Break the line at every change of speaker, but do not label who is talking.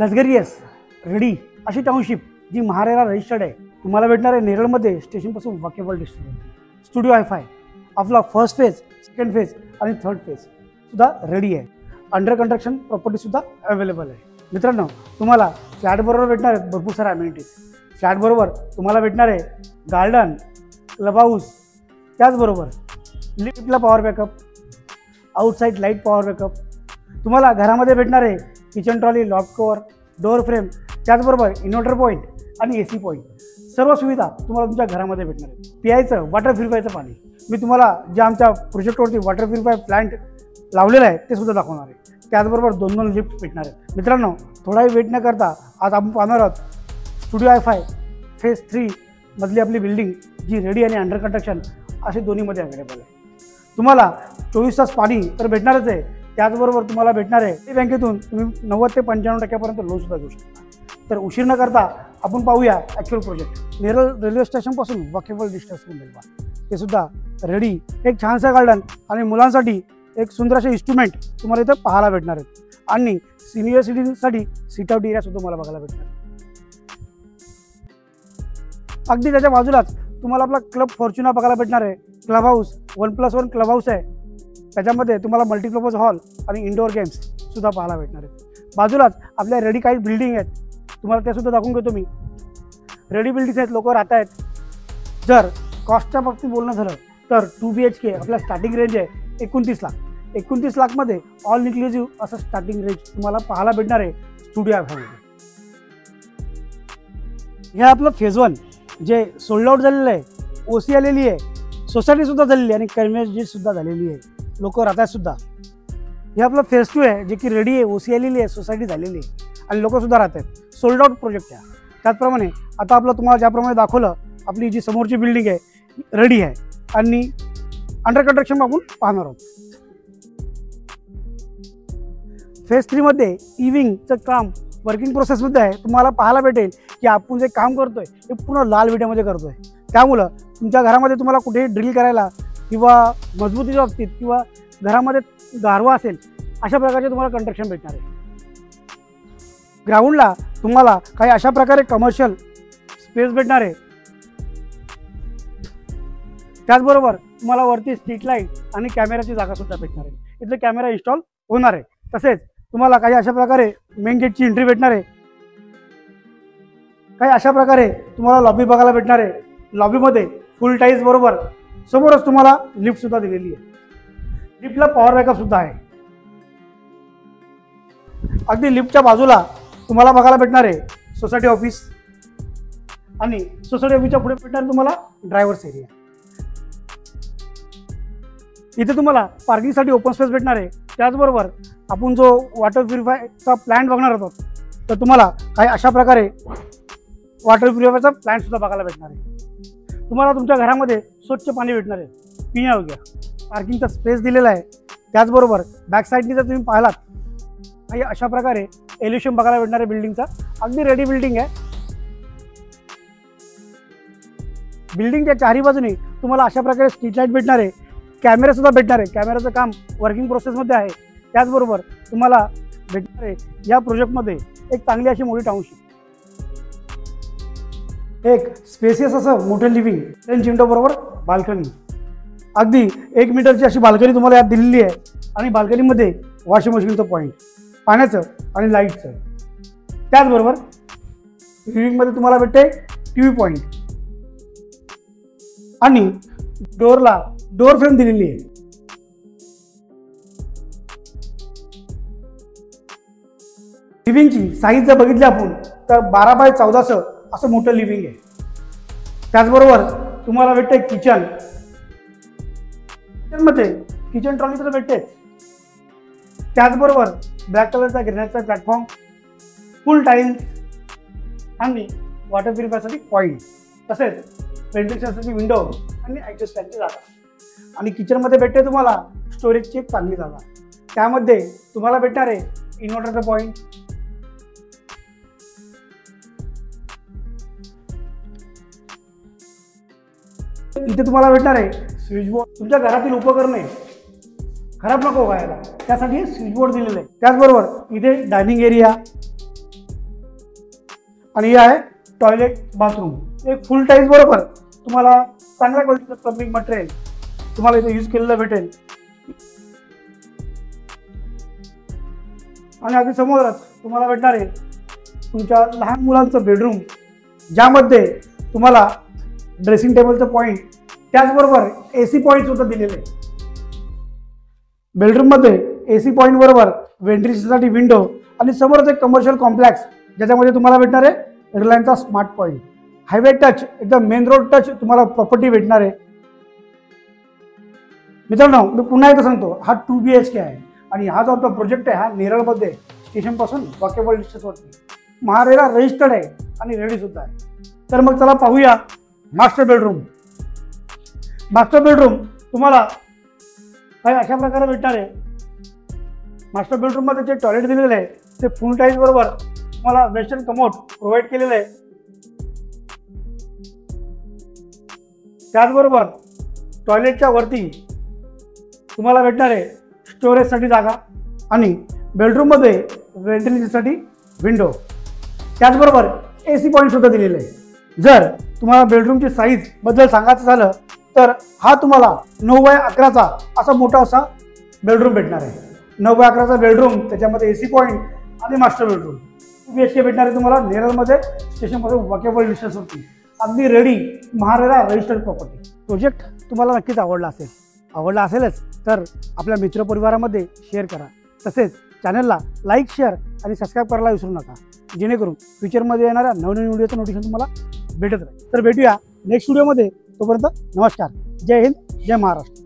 Luxurious ready अशी township जी MahaRERA registered आहे. तुम्हाला भेटणार आहे नेरळमध्ये स्टेशनपासून वॉकेबल डिस्टन्स. स्टुडिओ हायफाय आपला फर्स्ट फेज, सेकंड फेज आणि थर्ड फेज सुद्धा रेडी आहे. अंडर कंस्ट्रक्शन प्रॉपर्टी सुद्धा अवेलेबल आहे. मित्रांनो, तुम्हाला फ्लॅटबरोबर भेटणार आहेत भरपूर साऱ्या अमेनिटीज. फ्लॅटबरोबर तुम्हाला भेटणार आहे गार्डन, क्लब हाऊस, त्याचबरोबर लिफ्टला power backup, outside light power backup. तुम्हाला घरामध्ये भेटणार आहे kitchen trolley, lock cover, door frame, त्याचबरोबर इन्व्हर्टर पॉईंट आणि AC पॉईंट. सर्व सुविधा तुम्हाला तुमच्या घरामध्ये भेटणार आहे. पियायचं वॉटर प्युरिफायचं पाणी मी तुम्हाला जे आमच्या प्रोजेक्टवरती वॉटर प्युरिफाय प्लांट लावलेलं आहे ते सुद्धा दाखवणार आहे. त्याचबरोबर 2 लिफ्ट भेटणार आहेत. मित्रांनो, थोडाही वेट न करता आज आपण पाहणार आहोत स्टुडिओ हायफाय फेज 3 मधली आपली बिल्डिंग जी रेडी आणि अंडर कंस्ट्रक्शन असे दोन्हीमध्ये अवेलेबल आहे. तुम्हाला 24 तास पाणी तर भेटणारच आहे. त्याचबरोबर तुम्हाला भेटणार आहे बँकेतून तुम्ही 90 ते 95% लोन सुद्धा घेऊ शकता. तर उशीर न करता आपण पाहूया ॲक्च्युअल प्रोजेक्ट. नेरळ रेल्वे स्टेशनपासून वॉकेबल डिस्टन्स मिळवा ते सुद्धा रेडी. एक छानसा गार्डन आणि मुलांसाठी एक सुंदर असे इन्स्ट्रुमेंट तुम्हाला इथं पाहायला भेटणार आहेत. आणि सिनियर सिटीजनसाठी सीट आउट एरिया सुद्धा तुम्हाला बघायला भेटणार. अगदी त्याच्या बाजूलाच तुम्हाला आपला क्लब फॉर्च्युना बघायला भेटणार आहे. क्लब हाऊस 1+1 क्लब हाऊस आहे. त्याच्यामध्ये तुम्हाला मल्टीपर्पज हॉल आणि इंडोर गेम्स सुद्धा पाहायला भेटणार आहेत. बाजूलाच आपल्या रेडी काही बिल्डिंग आहेत, तुम्हाला त्या सुद्धा दाखवून घेतो मी. रेडी बिल्डिंग्स आहेत, लोक राहत आहेत. जर कॉस्टच्या बाबतीत बोलणं झालं तर 2 BHK आपल्या स्टार्टिंग रेंज आहे 29 लाख. 29 लाखमध्ये ऑल इन्क्लुझिव्ह असं स्टार्टिंग रेंज तुम्हाला पाहायला भेटणार आहे स्टुडिओ हायफायमध्ये. हे आपलं फेज 1 जे सोल्ड आउट झालेलं आहे, OC आलेली आहे, सोसायटीसुद्धा झालेली आहे आणि कन्व्हेन्ससुद्धा झालेली आहे, लोक राहतात सुद्धा. हे आपलं फेज 2 आहे जे की रेडी आहे, OC आलेली आहे, सोसायटी झालेली आहे आणि लोकसुद्धा राहत आहेत. सोल्ड आउट प्रोजेक्ट आहे. त्याचप्रमाणे आता आपलं तुम्हाला ज्याप्रमाणे दाखवलं आपली जी समोरची बिल्डिंग आहे रेडी आहे आणि अंडर कंस्ट्रक्शन आपण पाहणार आहोत. फेज 3 मध्ये इव्हिंगचं काम वर्किंग प्रोसेसमध्ये आहे. तुम्हाला पाहायला भेटेल की आपण जे काम करतोय ते पूर्ण लाल विट्यामध्ये करतोय. त्यामुळं तुमच्या घरामध्ये तुम्हाला कुठेही ड्रिल करायला किंवा मजबूतीच्या बाबतीत किंवा घरामध्ये गारवा असेल अशा प्रकारचे तुम्हाला कंस्ट्रक्शन भेटणार आहे. ग्राउंडला तुम्हाला काही अशा प्रकारे कमर्शियल स्पेस भेटणार आहे. त्याचबरोबर तुम्हाला वरती स्ट्रीट लाईट आणि कॅमेराची जागा सुद्धा भेटणार आहे. इथले कॅमेरा इन्स्टॉल होणार आहे. तसेच तुम्हाला काही अशा प्रकारे मेन गेटची एंट्री भेटणार आहे. काही अशा प्रकारे तुम्हाला लॉबी बघायला भेटणार आहे. लॉबीमध्ये फुल टाईल्स बरोबर समोरच तुम्हाला लिफ्ट सुद्धा दिलेली आहे. लिफ्टला पॉवर बॅकअप सुद्धा आहे. अगदी लिफ्टच्या बाजूला तुम्हाला बघायला भेटणार आहे सोसायटी ऑफिस आणि सोसायटी ऑफिसच्या पुढे भेटणार तुम्हाला ड्रायव्हर्स एरिया. इथे तुम्हाला पार्किंगसाठी ओपन स्पेस भेटणार आहे. त्याचबरोबर आपण जो वॉटर प्युरिफायचा प्लांट बघणार आहोत तर तुम्हाला काही अशा प्रकारे वॉटर प्युरिफायचा प्लांट सुद्धा बघायला भेटणार आहे. तुम्हाला तुमच्या घरामध्ये स्वच्छ पाणी भेटणार आहे पिण्यायोग्य. पार्किंगचा स्पेस दिलेला आहे. त्याचबरोबर बॅक साईडनी जर तुम्ही पाहिलात काही अशा प्रकारे एल्युशन बघायला भेटणार आहे बिल्डिंगचा. अगदी रेडी बिल्डिंग आहे. बिल्डिंगच्या चारही बाजूने तुम्हाला अशा प्रकारे स्ट्रीट लाईट भेटणार आहे. कॅमेरा सुद्धा भेटणार आहे. कॅमेराचं काम वर्किंग प्रोसेसमध्ये आहे. त्याचबरोबर तुम्हाला भेटणार आहे या प्रोजेक्टमध्ये एक चांगली अशी मोठी टाउनशिप, एक स्पेसियस असं मोठं लिव्हिंग, 10 विंडो बरोबर बाल्कनी. अगदी 1 मीटरची अशी बाल्कनी तुम्हाला यात दिलेली आहे आणि बाल्कनीमध्ये वॉशिंग मशीनचं पॉईंट, पाण्याचं आणि लाईटचं. त्याचबरोबर लिव्हिंगमध्ये तुम्हाला भेटते TV पॉईंट आणि डोअरला डोअर फ्रेम दिलेली आहे. लिव्हिंगची साईज जर बघितली आपण तर 12x14 असं मोठं लिव्हिंग आहे. त्याचबरोबर तुम्हाला भेटते किचन. किचनमध्ये किचन ट्रॉली तर भेटते. त्याचबरोबर ब्लॅक कलरचा ग्रेनाइटचा प्लॅटफॉर्म, फुल टाईल्स आणि वॉटर प्युरिफायसाठी पॉईंट, तसेच व्हेंटिलेशनसाठी विंडो आणि ॲडजस्ट फॅनची जागा. आणि किचनमध्ये भेटते तुम्हाला स्टोरेजची एक चांगली जागा. त्यामध्ये तुम्हाला भेटणार आहे इन्व्हर्टरचा पॉईंट, इथे तुम्हाला भेटणार आहे स्विचबोर्ड. तुमच्या घरातील उपकरणे खराब नको व्हायला त्यासाठी स्विचबोर्ड दिलेलं आहे. त्याचबरोबर इथे डायनिंग एरिया, आणि हे आहे टॉयलेट बाथरूम। एक फुल टाईल्स बरोबर तुम्हाला चांगल्या क्वालिटीचं प्लंबिंग मटेरियल तुम्हाला इथे यूज केलेलं भेटेल। आणि अगदी समोरच तुम्हाला भेटणार आहे तुमच्या लहान मुलांचं बेडरूम, ज्यामध्ये तुम्हाला ड्रेसिंग टेबलचं पॉईंट त्याचबरोबर AC पॉईंट सुद्धा दिलेले आहे। बेडरूममध्ये AC पॉईंट बरोबर व्हेंटिलेशनसाठी विंडो आणि समोरच एक कमर्शियल कॉम्प्लेक्स, ज्याच्यामध्ये तुम्हाला भेटणार आहे रिलायन्सचा स्मार्ट पॉईंट। हायवे टच, एकदम मेन रोड टच तुम्हाला प्रॉपर्टी भेटणार आहे। मित्रांनो, मी पुन्हा एकदा सांगतो, हा 2 BHK आहे आणि हा जो आपला प्रोजेक्ट आहे हा नेरळमध्ये स्टेशनपासून वॉकेबल डिस्टन्सवरती महारेरा रजिस्टर्ड आहे आणि रेडी सुद्धा आहे। तर मग चला पाहूया मास्टर बेडरूम। मास्टर बेडरूम तुम्हाला काही अशा प्रकारे भेटणार आहे। मास्टर बेडरूममध्ये जे टॉयलेट दिलेलं आहे ते फुल टाईल्स बरोबर तुम्हाला वेस्टर्न कमोड प्रोव्हाइड केलेलं आहे। त्याचबरोबर टॉयलेटच्या वरती तुम्हाला भेटणार आहे स्टोरेजसाठी जागा आणि बेडरूममध्ये व्हेंटिलेशनसाठी विंडो, त्याचबरोबर AC पॉईंट सुद्धा दिलेले आहे। जर तुम्हाला बेडरूमची साईज बद्दल सांगायचं झालं तर हा तुम्हाला 9x11चा असा मोठा असा बेडरूम भेटणार आहे। 9x11चा बेडरूम, त्याच्यामध्ये AC पॉईंट आणि मास्टर बेडरूम 2 BHK भेटणार आहे तुम्हाला नेरळमध्ये स्टेशनपासून वॉकेबल डिस्टन्सवरती, अगदी ready MahaRERA registered property. Project तुम्हाला नक्कीच आवडला असेलच तर आपल्या मित्रपरिवारामध्ये शेअर करा। तसेच चॅनलला लाईक, शेअर आणि सबस्क्राईब करायला विसरू नका, जेणेकरून फ्युचरमध्ये येणाऱ्या नवनवीन व्हिडिओचं नोटिफिकेशन तुम्हाला भेटत राहील। तर भेटूया नेक्स्ट व्हिडिओमध्ये, तोपर्यंत नमस्कार, जय हिंद, जय महाराष्ट्र।